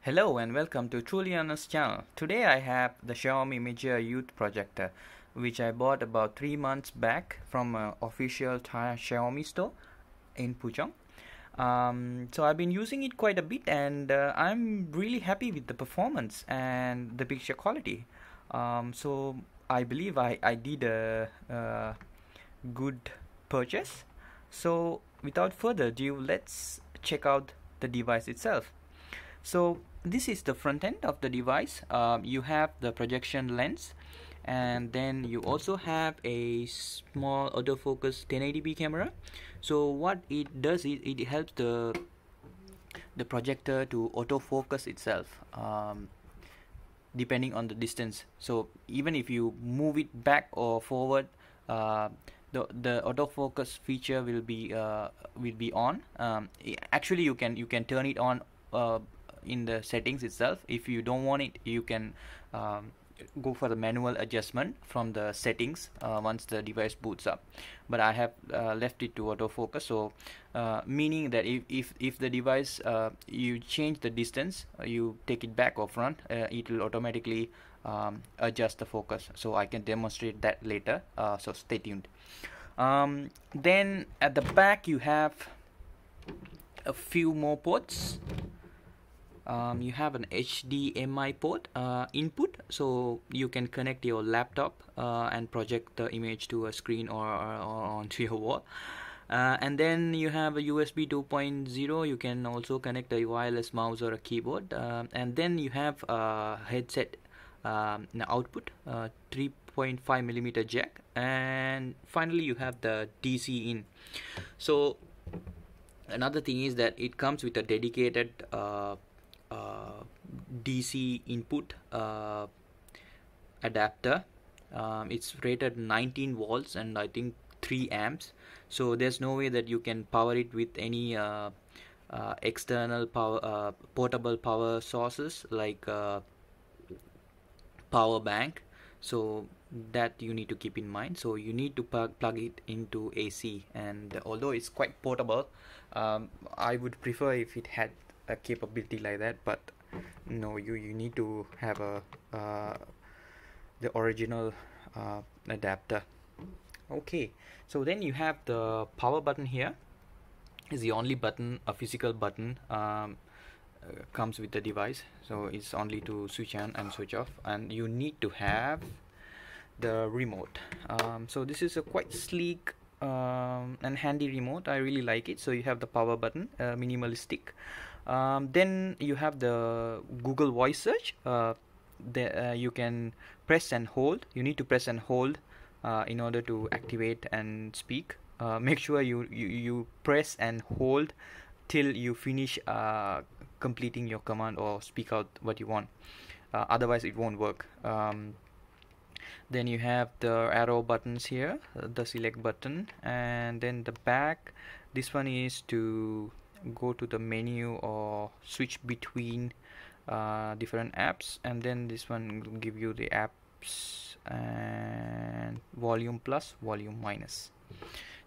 Hello and welcome to Truly Honest channel. Today I have the Xiaomi Mijia Youth projector, which I bought about 3 months back from an official Xiaomi store in Puchong. So I've been using it quite a bit, and I'm really happy with the performance and the picture quality. So I believe I did a good purchase. So without further ado, let's check out the device itself. So this is the front end of the device. You have the projection lens, and then you also have a small autofocus 1080p camera. So what it does is it helps the projector to autofocus itself depending on the distance. So even if you move it back or forward, the autofocus feature will be on. Actually, you can turn it on in the settings itself. If you don't want it, you can go for the manual adjustment from the settings once the device boots up, but I have left it to autofocus. So meaning that if the device you change the distance, you take it back or front, it will automatically adjust the focus. So I can demonstrate that later, so stay tuned. Then at the back you have a few more ports. You have an HDMI port input, so you can connect your laptop and project the image to a screen or onto your wall. And then you have a USB 2.0. You can also connect a wireless mouse or a keyboard. And then you have a headset output, 3.5mm jack, and finally you have the DC in. So another thing is that it comes with a dedicated DC input adapter. It's rated 19 volts and I think 3 amps. So there's no way that you can power it with any external power, portable power sources like power bank. So that you need to keep in mind. So you need to plug it into AC, and although it's quite portable, I would prefer if it had a capability like that, but no, you need to have the original adapter. Okay, so then you have the power button here. Is the only button, a physical button, comes with the device. So it's only to switch on and switch off, and you need to have the remote. So this is a quite sleek and handy remote. I really like it. So you have the power button, minimalistic. Then you have the Google voice search. You can press and hold. You need to press and hold in order to activate and speak. Make sure you press and hold till you finish completing your command or speak out what you want. Otherwise it won't work. Then you have the arrow buttons here, the select button, and then the back, this one is to go to the menu or switch between different apps, and then this one will give you the apps and volume plus, volume minus.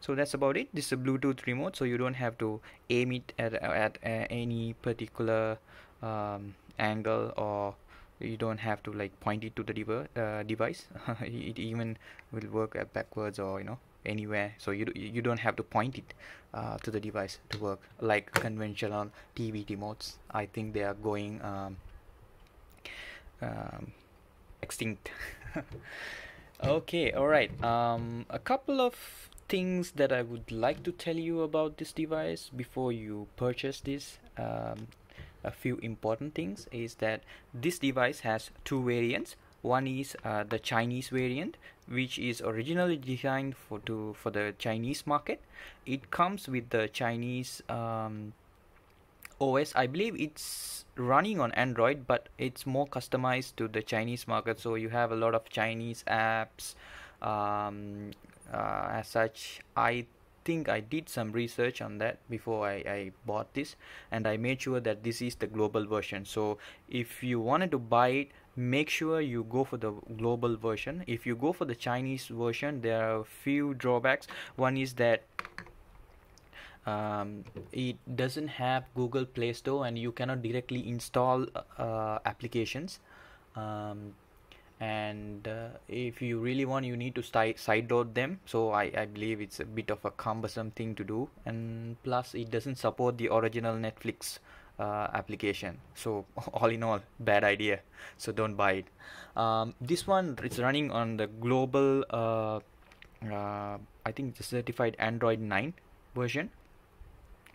So that's about it. This is a Bluetooth remote, so you don't have to aim it at any particular angle, or you don't have to like point it to the device. It even will work backwards or anywhere. So you don't have to point it to the device to work like conventional TV remotes. I think they are going extinct. Okay, alright. A couple of things that I would like to tell you about this device before you purchase this. A few important things is that this device has two variants. One is the Chinese variant, which is originally designed for the Chinese market. It comes with the Chinese OS. I believe it's running on Android, but it's more customized to the Chinese market. So you have a lot of Chinese apps. As such, I think I did some research on that before I bought this, and I made sure that this is the global version. So if you wanted to buy it, make sure you go for the global version. If you go for the Chinese version, there are a few drawbacks. One is that it doesn't have Google Play Store, and you cannot directly install applications. And if you really want, you need to sideload them, so I believe it's a bit of a cumbersome thing to do, and plus it doesn't support the original Netflix application. So all in all, bad idea, so don't buy it. This one is running on the global I think the certified Android 9 version.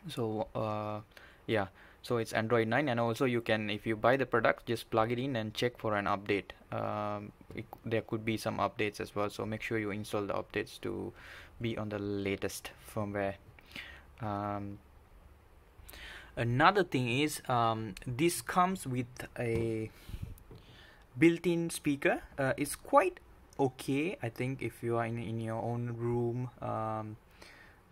So yeah, so it's Android 9, and also you can, if you buy the product, just plug it in and check for an update. There could be some updates as well, so make sure you install the updates to be on the latest firmware. Another thing is, this comes with a built-in speaker. It's quite okay, I think, if you are in your own room.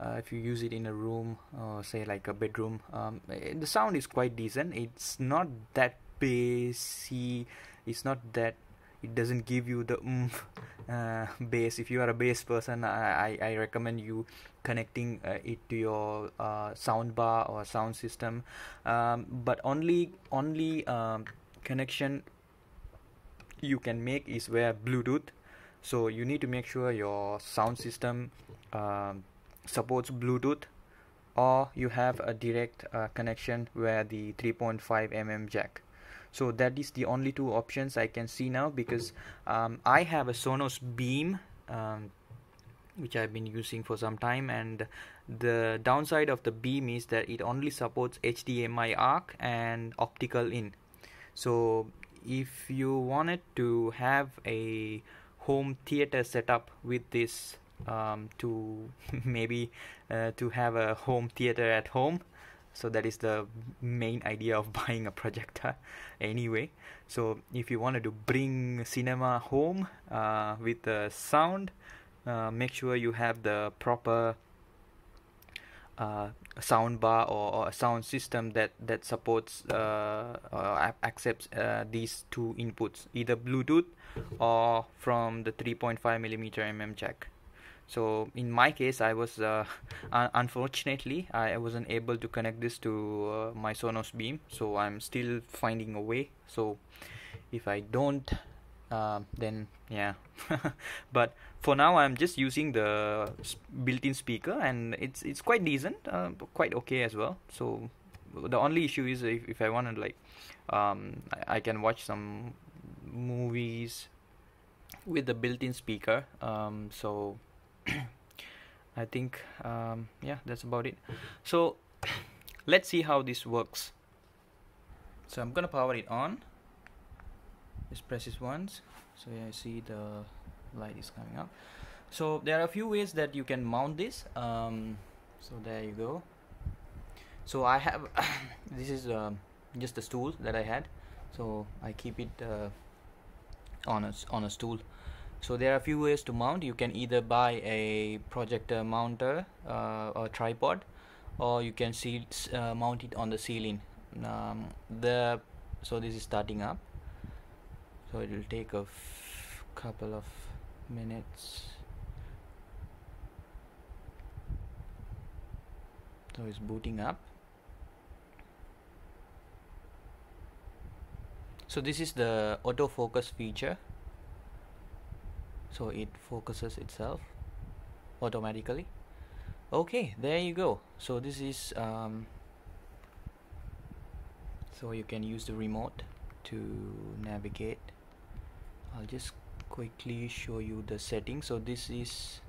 If you use it in a room, say like a bedroom, the sound is quite decent. It's not that bassy. It's not that, it doesn't give you the bass. If you are a bass person, I recommend you connecting it to your sound bar or sound system. But only connection you can make is via Bluetooth. So you need to make sure your sound system supports Bluetooth, or you have a direct connection where the 3.5 mm jack. So that is the only two options I can see now, because I have a Sonos Beam, which I've been using for some time, and the downside of the Beam is that it only supports HDMI ARC and optical in. So if you wanted to have a home theater setup with this, to maybe to have a home theater at home, so that is the main idea of buying a projector anyway. So if you wanted to bring cinema home with the sound, make sure you have the proper sound bar or a sound system that supports or accepts these two inputs, either Bluetooth or from the 3.5 mm jack. So in my case, I was unfortunately I wasn't able to connect this to my Sonos Beam, so I'm still finding a way. So if I don't, then yeah. But for now, I'm just using the built-in speaker, and it's quite decent, quite okay as well. So the only issue is if I want to, like, I can watch some movies with the built-in speaker. So I think yeah, that's about it. So let's see how this works. So I'm gonna power it on. Just press this once. So yeah, I see the light is coming up. So there are a few ways that you can mount this. So there you go. So I have this is just a stool that I had, so I keep it on a stool. So there are a few ways to mount. You can either buy a projector mounter or tripod, or you can mount it on the ceiling. So this is starting up, so it will take a couple of minutes. So it's booting up. So this is the autofocus feature. So it focuses itself automatically. Okay, there you go. So this is so you can use the remote to navigate. I'll just quickly show you the settings. So this is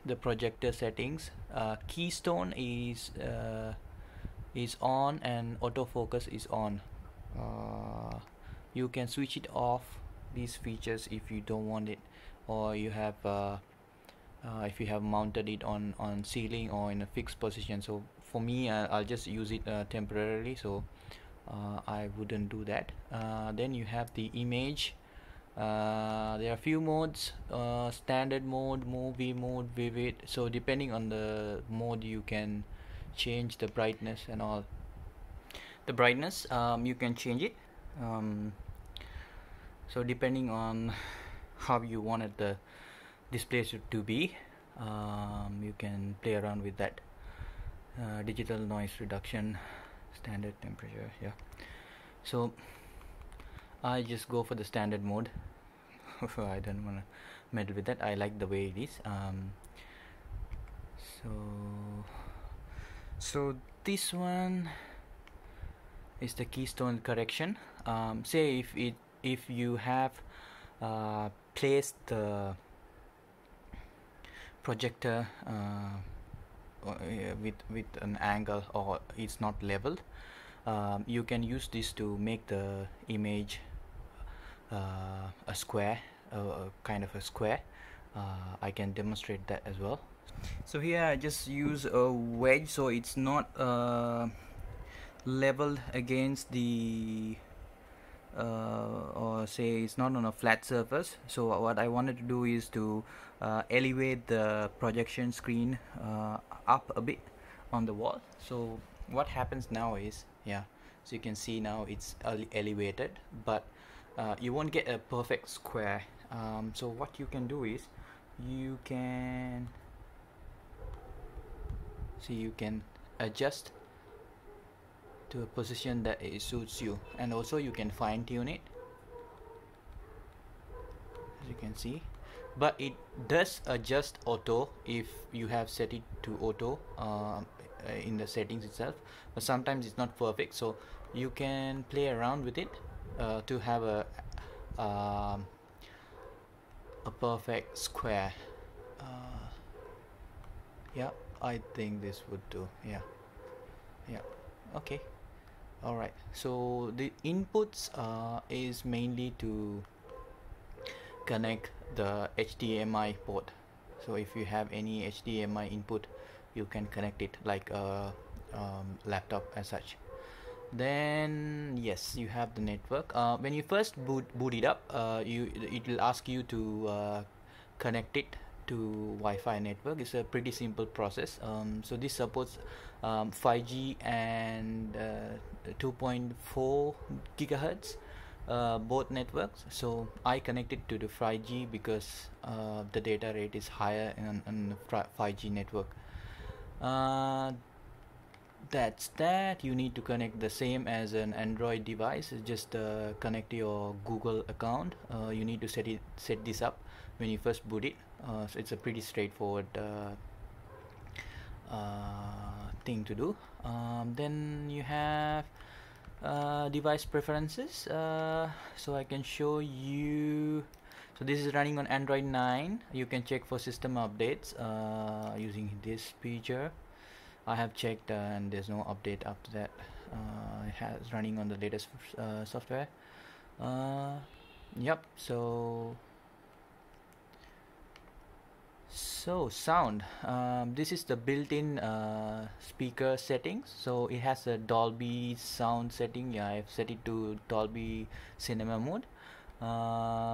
the projector settings. Keystone is on, and autofocus is on. You can switch it off, these features, if you don't want it, or you have if you have mounted it on ceiling or in a fixed position. So for me, I'll just use it temporarily, so I wouldn't do that. Then you have the image. There are a few modes: standard mode, movie mode, vivid. So depending on the mode, you can change the brightness and all. The brightness, you can change it. So depending on how you wanted the display to be, you can play around with that. Digital noise reduction, standard temperature. Yeah, so I just go for the standard mode. I don't want to meddle with that. I like the way it is. So this one is the keystone correction. Say if you have placed the projector with an angle, or it's not leveled, you can use this to make the image a square, kind of a square. I can demonstrate that as well. So here I just use a wedge, so it's not leveled against the or say it's not on a flat surface. So what I wanted to do is to elevate the projection screen up a bit on the wall. So what happens now is, yeah, so you can see now it's elevated, but you won't get a perfect square. So what you can do is you can adjust to a position that it suits you, and also you can fine-tune it, as you can see. But it does adjust auto if you have set it to auto in the settings itself, but sometimes it's not perfect, so you can play around with it to have a perfect square. Yeah, I think this would do. Yeah, okay. Alright, so the inputs is mainly to connect the HDMI port. So if you have any HDMI input, you can connect it like a laptop as such. Then yes, you have the network. When you first boot it up, it will ask you to connect it to Wi-Fi network. It's a pretty simple process. So this supports 5G and 2.4 gigahertz, both networks. So I connected to the 5G because the data rate is higher on the 5G network. That's that. You need to connect the same as an Android device. Just connect your Google account. You need to set this up when you first boot it. So it's a pretty straightforward thing to do. Then you have device preferences. So I can show you. So this is running on Android 9. You can check for system updates using this feature. I have checked and there's no update after that. It has running on the latest software. Yep. So sound. This is the built-in speaker settings. So it has a Dolby sound setting. Yeah, I've set it to Dolby Cinema mode.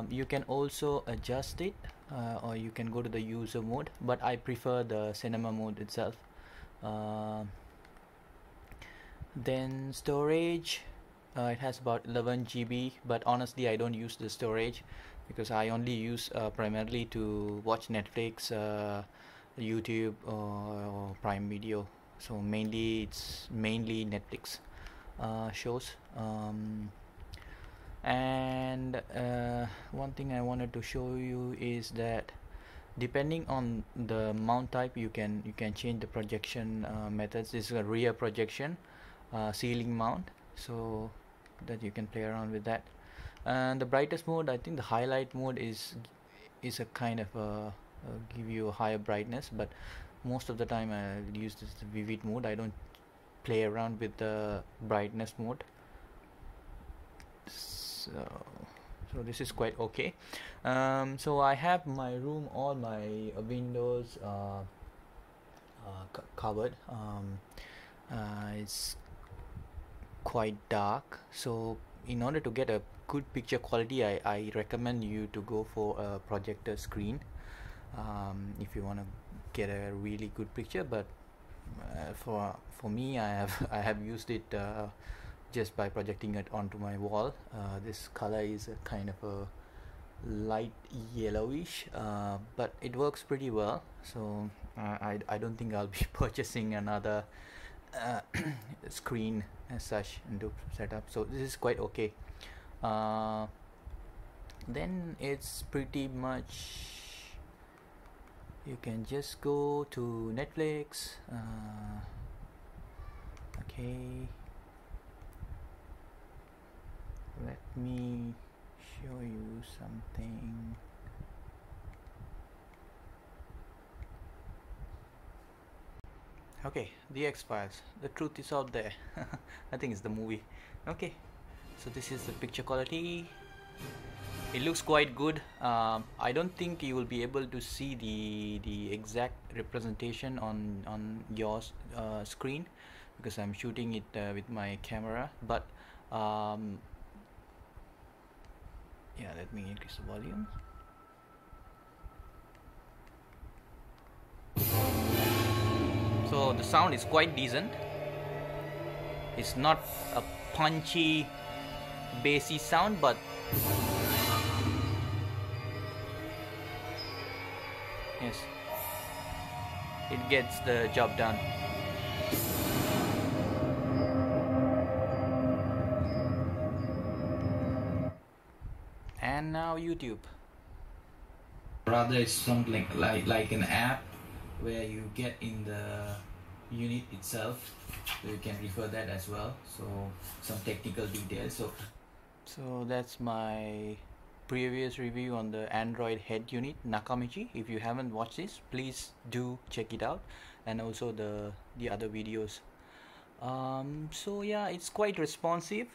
You can also adjust it, or you can go to the user mode, but I prefer the cinema mode itself. Then storage, it has about 11 GB, but honestly I don't use the storage because I only use primarily to watch Netflix, YouTube, or Prime Video. So it's mainly Netflix shows. And one thing I wanted to show you is that depending on the mount type, you can change the projection methods. This is a rear projection, ceiling mount, so that you can play around with that. And the brightest mode, I think the highlight mode is a kind of give you a higher brightness, but most of the time I use this vivid mode. I don't play around with the brightness mode. So this is quite okay. So I have my room, all my windows covered. It's quite dark, so in order to get a good picture quality, I recommend you to go for a projector screen if you want to get a really good picture. But for me, I have used it just by projecting it onto my wall. This color is a kind of a light yellowish, but it works pretty well, so I don't think I'll be purchasing another screen as such into setup. So this is quite okay. Then it's pretty much, you can just go to Netflix. Okay, let me show you something. Okay, the X-Files, the truth is out there. I think it's the movie. Okay, so this is the picture quality. It looks quite good. I don't think you will be able to see the exact representation on your screen, because I'm shooting it with my camera, but yeah, let me increase the volume. So the sound is quite decent. It's not a punchy, bassy sound, but yes, it gets the job done. And now YouTube. Rather, it's something like an app where you get in the unit itself, so you can refer that as well. So some technical details. So that's my previous review on the Android head unit Nakamiji. If you haven't watched this, please do check it out, and also the other videos. So yeah, it's quite responsive.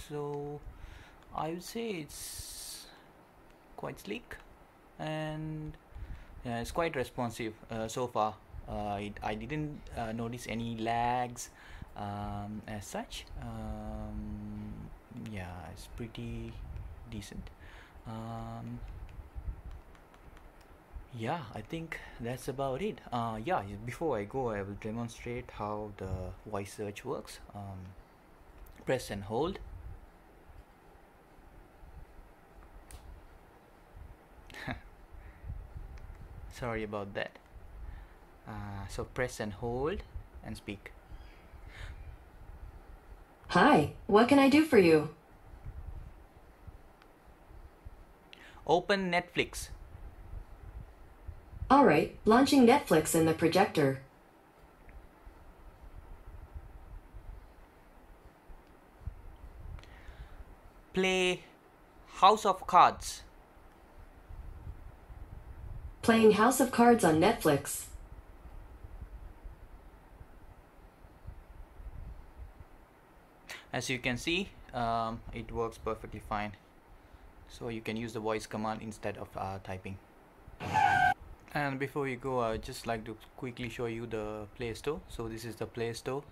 So I would say it's quite sleek, and yeah, it's quite responsive so far. I didn't notice any lags as such. Yeah, it's pretty decent. Yeah, I think that's about it. Yeah, before I go, I will demonstrate how the voice search works. Press and hold. Sorry about that. So press and hold and speak. Hi, what can I do for you? Open Netflix. Alright, launching Netflix in the projector. Play House of Cards. Playing House of Cards on Netflix. As you can see, it works perfectly fine. So you can use the voice command instead of typing. And before you go, I'd just like to quickly show you the Playstore. So this is the Playstore.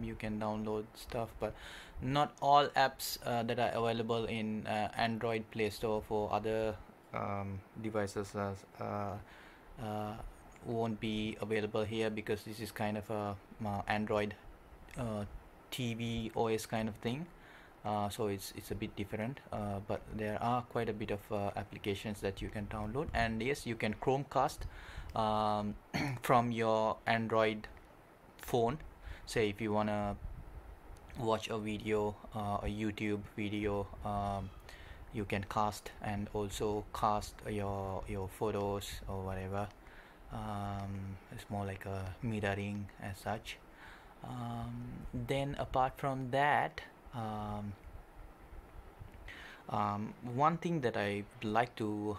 You can download stuff, but not all apps that are available in Android Playstore for other devices won't be available here, because this is kind of a Android TV OS kind of thing. So it's a bit different, but there are quite a bit of applications that you can download. And yes, you can Chromecast from your Android phone. Say if you wanna watch a video, a YouTube video, you can cast, and also cast your photos or whatever. It's more like a mirroring as such. Then apart from that, one thing that I would like to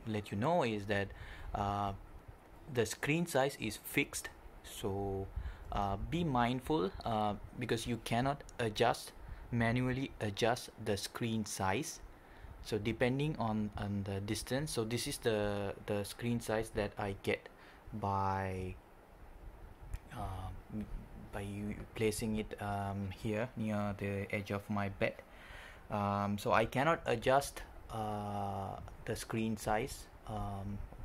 let you know is that the screen size is fixed. So be mindful, because you cannot manually adjust the screen size. So depending on the distance, so this is the screen size that I get by placing it here near the edge of my bed. So I cannot adjust the screen size,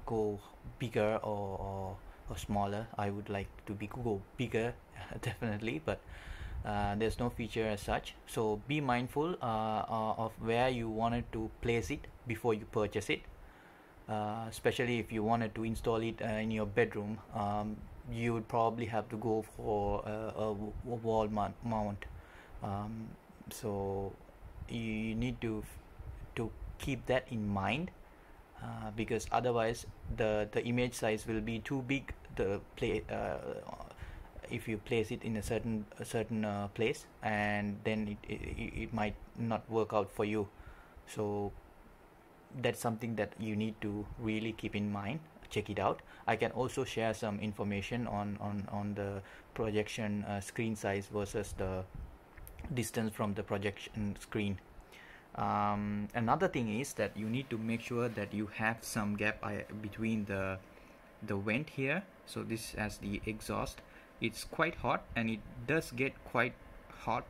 go bigger or smaller. I would like to go bigger definitely, but There's no feature as such, so be mindful of where you wanted to place it before you purchase it. Especially if you wanted to install it in your bedroom, you would probably have to go for a wall mount. So you need to keep that in mind, because otherwise the image size will be too big. If you place it in a certain place, and then it might not work out for you. So that's something that you need to really keep in mind. Check it out. I can also share some information on the projection screen size versus the distance from the projection screen. Another thing is that you need to make sure that you have some gap between the vent here. So this has the exhaust. It's quite hot, and it does get quite hot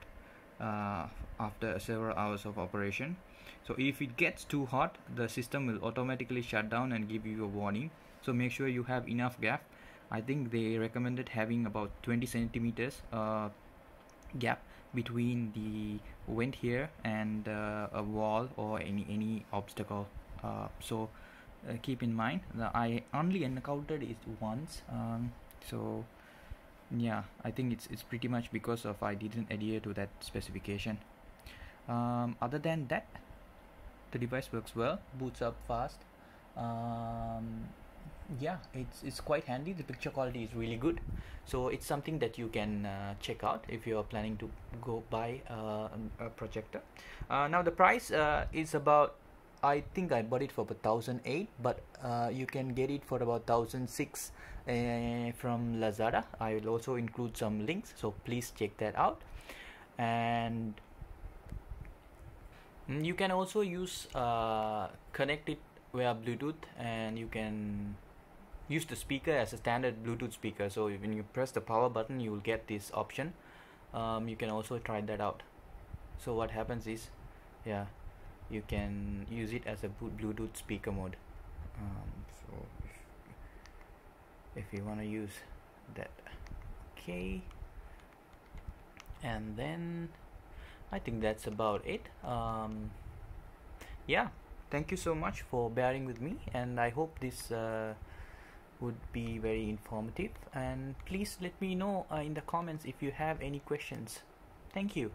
after several hours of operation. So if it gets too hot, the system will automatically shut down and give you a warning. So make sure you have enough gap. I think they recommended having about 20 centimeters gap between the vent here and a wall or any obstacle. So keep in mind that I only encountered it once. So yeah, I think it's pretty much because of I didn't adhere to that specification. Other than that, the device works well, boots up fast. Yeah, it's quite handy. The picture quality is really good, so it's something that you can check out if you're planning to go buy a projector. Now the price is about, I think I bought it for about 1,008, but you can get it for about 1,006 from Lazada. I will also include some links, so please check that out. And you can also use connect it via Bluetooth, and you can use the speaker as a standard Bluetooth speaker. So when you press the power button, you will get this option. You can also try that out. So what happens is, yeah, you can use it as a Bluetooth speaker mode. So if you want to use that, okay. And then I think that's about it. Yeah, thank you so much for bearing with me, and I hope this would be very informative. And please let me know in the comments if you have any questions. Thank you.